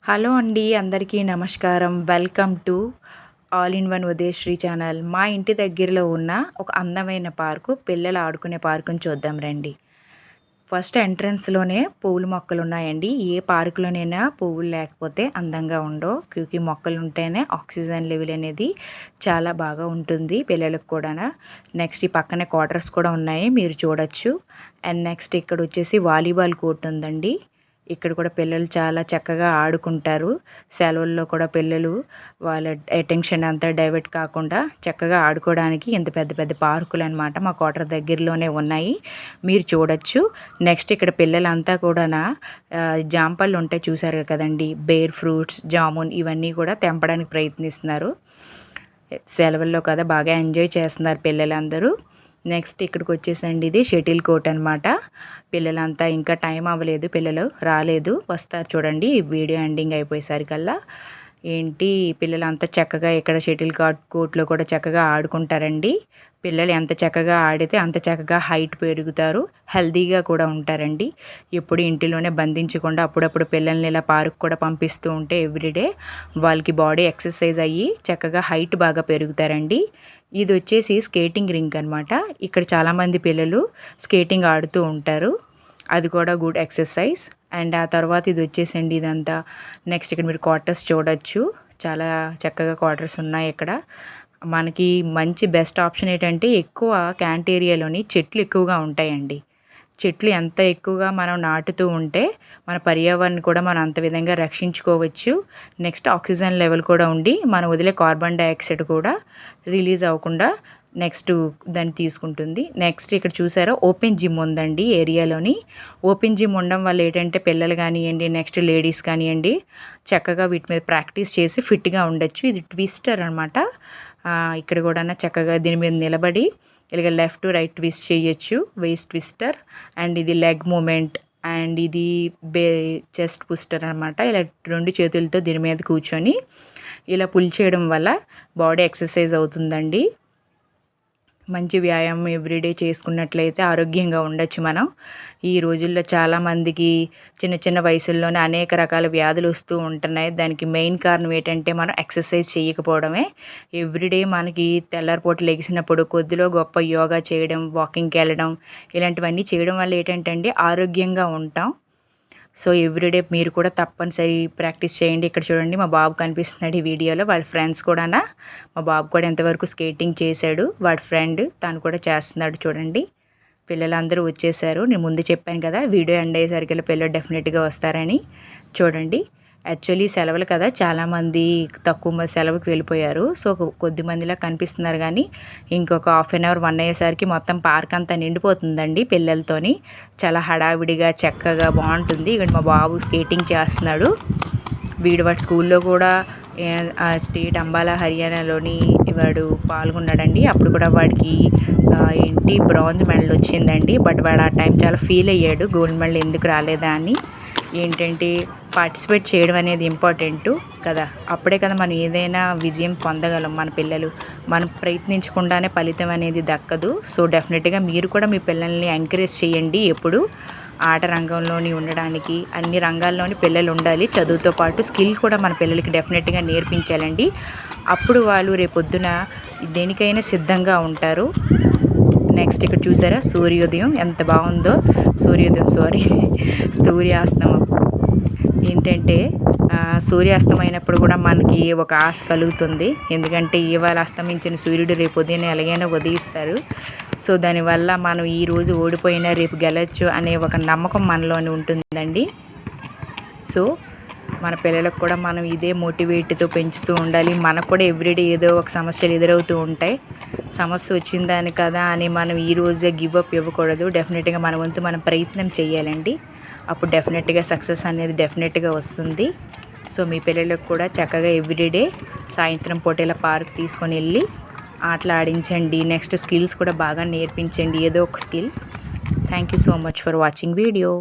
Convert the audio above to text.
Hello అండి, అందరికీ నమస్కారం. Welcome to all in one Udayasri channel. మా ఇంటి దగ్గరలో ఉన్న ఒక అందమైన పార్కు, పిల్లలు ఆడుకునే పార్కుని చూద్దాం రండి. ఫస్ట్ ఎంట్రన్స్లోనే పువ్వుల మొక్కలు ఉన్నాయండి. ఏ పార్కులోనైనా పువ్వులు లేకపోతే అందంగా ఉండవు. క్యూకి మొక్కలు ఉంటేనే ఆక్సిజన్ లెవెల్ అనేది చాలా బాగా ఉంటుంది పిల్లలకు కూడా. నెక్స్ట్ ఈ పక్కనే క్వార్టర్స్ కూడా ఉన్నాయి, మీరు చూడొచ్చు. అండ్ నెక్స్ట్ ఇక్కడ వచ్చేసి వాలీబాల్ కోర్ట్ ఉందండి. ఇక్కడ కూడా పిల్లలు చాలా చక్కగా ఆడుకుంటారు. సెలవుల్లో కూడా పిల్లలు వాళ్ళ అటెన్షన్ అంతా డైవర్ట్ కాకుండా చక్కగా ఆడుకోవడానికి ఇంత పెద్ద పెద్ద పార్కులు అనమాట మా క్వార్టర్ దగ్గరలోనే ఉన్నాయి, మీరు చూడొచ్చు. నెక్స్ట్ ఇక్కడ పిల్లలంతా కూడా జాంపళ్ళు ఉంటాయి చూసారు కదండి, బేర్ ఫ్రూట్స్, జామున్ ఇవన్నీ కూడా తెంపడానికి ప్రయత్నిస్తున్నారు. సెలవుల్లో కదా బాగా ఎంజాయ్ చేస్తున్నారు పిల్లలందరూ. నెక్స్ట్ ఇక్కడికి వచ్చేసండి, ఇది షటిల్ కోర్ట్ అనమాట. పిల్లలంతా ఇంకా టైం అవ్వలేదు, పిల్లలు రాలేదు, వస్తారు చూడండి ఈ వీడియో ఎండింగ్ అయిపోయేసరికల్లా. ఏంటి పిల్లలంతా చక్కగా ఇక్కడ షటిల్ కోర్ట్లో కూడా చక్కగా ఆడుకుంటారండి. పిల్లలు ఎంత చక్కగా ఆడితే అంత చక్కగా హైట్ పెరుగుతారు, హెల్తీగా కూడా ఉంటారండి. ఎప్పుడు ఇంటిలోనే బంధించకుండా అప్పుడప్పుడు పిల్లల్ని ఇలా పార్క్ కూడా పంపిస్తూ ఉంటే ఎవ్రీడే వాళ్ళకి బాడీ ఎక్సర్సైజ్ అయ్యి చక్కగా హైట్ బాగా పెరుగుతారండి. ఇది వచ్చేసి స్కేటింగ్ రింక్ అనమాట. ఇక్కడ చాలామంది పిల్లలు స్కేటింగ్ ఆడుతూ ఉంటారు, అది కూడా గుడ్ ఎక్సర్సైజ్. అండ్ ఆ తర్వాత ఇది వచ్చేసండి ఇదంతా. నెక్స్ట్ ఇక్కడ మీరు క్వార్టర్స్ చూడొచ్చు, చాలా చక్కగా క్వార్టర్స్ ఉన్నాయి ఇక్కడ. మనకి మంచి బెస్ట్ ఆప్షన్ ఏంటంటే ఎక్కువ క్యాంట్ ఏరియాలోని చెట్లు ఎక్కువగా ఉంటాయండి. చెట్లు ఎంత ఎక్కువగా మనం నాటుతూ ఉంటే మన పర్యావరణాన్ని కూడా మనం అంత విధంగా రక్షించుకోవచ్చు. నెక్స్ట్ ఆక్సిజన్ లెవెల్ కూడా ఉండి మనం వదిలే కార్బన్ డైఆక్సైడ్ కూడా రిలీజ్ అవ్వకుండా నెక్స్ట్ దాన్ని తీసుకుంటుంది. నెక్స్ట్ ఇక్కడ చూసారా ఓపెన్ జిమ్ ఉందండి ఏరియాలోని. ఓపెన్ జిమ్ ఉండడం వల్ల ఏంటంటే పిల్లలు కానివ్వండి, నెక్స్ట్ లేడీస్ కానివ్వండి, చక్కగా వీటి మీద ప్రాక్టీస్ చేసి ఫిట్గా ఉండొచ్చు. ఇది ట్విస్టర్ అనమాట. ఇక్కడ కూడా చక్కగా దీని మీద నిలబడి ఇలాగ లెఫ్ట్ రైట్ ట్విస్ట్ చేయొచ్చు, వేస్ట్ ట్విస్టర్. అండ్ ఇది లెగ్ మూమెంట్, అండ్ ఇది చెస్ట్ పుస్టర్ అనమాట. ఇలా రెండు చేతులతో దీని మీద కూర్చొని ఇలా పుల్ చేయడం వల్ల బాడీ ఎక్సర్సైజ్ అవుతుందండి. మంచి వ్యాయామం ఎవ్రీడే చేసుకున్నట్లయితే ఆరోగ్యంగా ఉండొచ్చు మనం. ఈ రోజుల్లో చాలామందికి చిన్న చిన్న వయసుల్లోనే అనేక రకాల వ్యాధులు వస్తూ ఉంటున్నాయి. దానికి మెయిన్ కారణం ఏంటంటే మనం ఎక్సర్సైజ్ చేయకపోవడమే. ఎవ్రీడే మనకి తెల్లారిపూట లెగిసినప్పుడు కొద్దిలో గొప్ప యోగా చేయడం, వాకింగ్కి వెళ్ళడం, ఇలాంటివన్నీ చేయడం వల్ల ఏంటంటే ఆరోగ్యంగా ఉంటాం. సో ఎవ్రీడే మీరు కూడా తప్పనిసరి ప్రాక్టీస్ చేయండి. ఇక్కడ చూడండి మా బాబు కనిపిస్తున్నాడు ఈ వీడియోలో, వాళ్ళ ఫ్రెండ్స్ కూడా. మా బాబు కూడా ఎంతవరకు స్కేటింగ్ చేశాడు, వాడి ఫ్రెండ్ తను కూడా చేస్తున్నాడు చూడండి. పిల్లలందరూ వచ్చేసారు, నేను ముందు చెప్పాను కదా వీడియో ఎండ్ అయ్యేసరికి పిల్లలు డెఫినెట్గా వస్తారని. చూడండి యాక్చువల్లీ సెలవులు కదా, చాలామంది తక్కువ సెలవుకి వెళ్ళిపోయారు. సో కొద్ది మందిలా కనిపిస్తున్నారు, కానీ ఇంకొక హాఫ్ అన్ అవర్ 1 అయ్యేసరికి మొత్తం పార్క్ అంతా నిండిపోతుందండి పిల్లలతోని. చాలా హడావిడిగా చక్కగా బాగుంటుంది. ఇక్కడ మా బాబు స్కేటింగ్ చేస్తున్నాడు. వాడి స్కూల్లో కూడా స్టేట్ అంబాలా హర్యానాలోని వాడు పాల్గొన్నాడండి. అప్పుడు కూడా వాడికి బ్రాంజ్ మెడల్ వచ్చిందండి. బట్ వాడు ఆ టైం చాలా ఫీల్ అయ్యాడు, గోల్డ్ మెడల్ ఎందుకు రాలేదా అని. ఏంటంటే పార్టిసిపేట్ చేయడం అనేది ఇంపార్టెంటు కదా, అప్పుడే కదా మనం ఏదైనా విజయం పొందగలం. మన పిల్లలు మనం ప్రయత్నించకుండానే ఫలితం అనేది దక్కదు. సో డెఫినెట్గా మీరు కూడా మీ పిల్లల్ని ఎంకరేజ్ చేయండి. ఎప్పుడు ఆట రంగంలోని ఉండడానికి అన్ని రంగాల్లోని పిల్లలు ఉండాలి. చదువుతో పాటు స్కిల్ కూడా మన పిల్లలకి డెఫినెట్గా నేర్పించాలండి. అప్పుడు వాళ్ళు రేపొద్దున దేనికైనా సిద్ధంగా ఉంటారు. నెక్స్ట్ ఇక్కడ చూసారా సూర్యోదయం ఎంత బాగుందో. సూర్యాస్తమం. ఏంటంటే సూర్యాస్తమైనప్పుడు కూడా మనకి ఒక ఆశ కలుగుతుంది. ఎందుకంటే ఇవాళ అస్తమించిన సూర్యుడు రేపు ఉదయం ఎలాగైనా ఉదయిస్తారు. సో దానివల్ల మనం ఈరోజు ఓడిపోయినా రేపు గెలవచ్చు అనే ఒక నమ్మకం మనలోని ఉంటుందండి. సో మన పిల్లలకు కూడా మనం ఇదే మోటివేట్తో పెంచుతూ ఉండాలి. మనకు కూడా ఎవ్రీడే ఏదో ఒక సమస్యలు ఎదురవుతూ ఉంటాయి. సమస్య వచ్చిందని కదా అని మనం ఈరోజే గివ్ అప్ ఇవ్వకూడదు. డెఫినెట్గా మన వంతు మనం ప్రయత్నం చేయాలండి. అప్పుడు డెఫినెట్గా సక్సెస్ అనేది డెఫినెట్గా వస్తుంది. సో మీ పిల్లలకు కూడా చక్కగా ఎవ్రీడే సాయంత్రం పూట ఇలా పార్క్ తీసుకొని వెళ్ళి ఆటలు ఆడించండి. నెక్స్ట్ స్కిల్స్ కూడా బాగా నేర్పించండి, ఏదో ఒక skill. Thank you so much for watching video.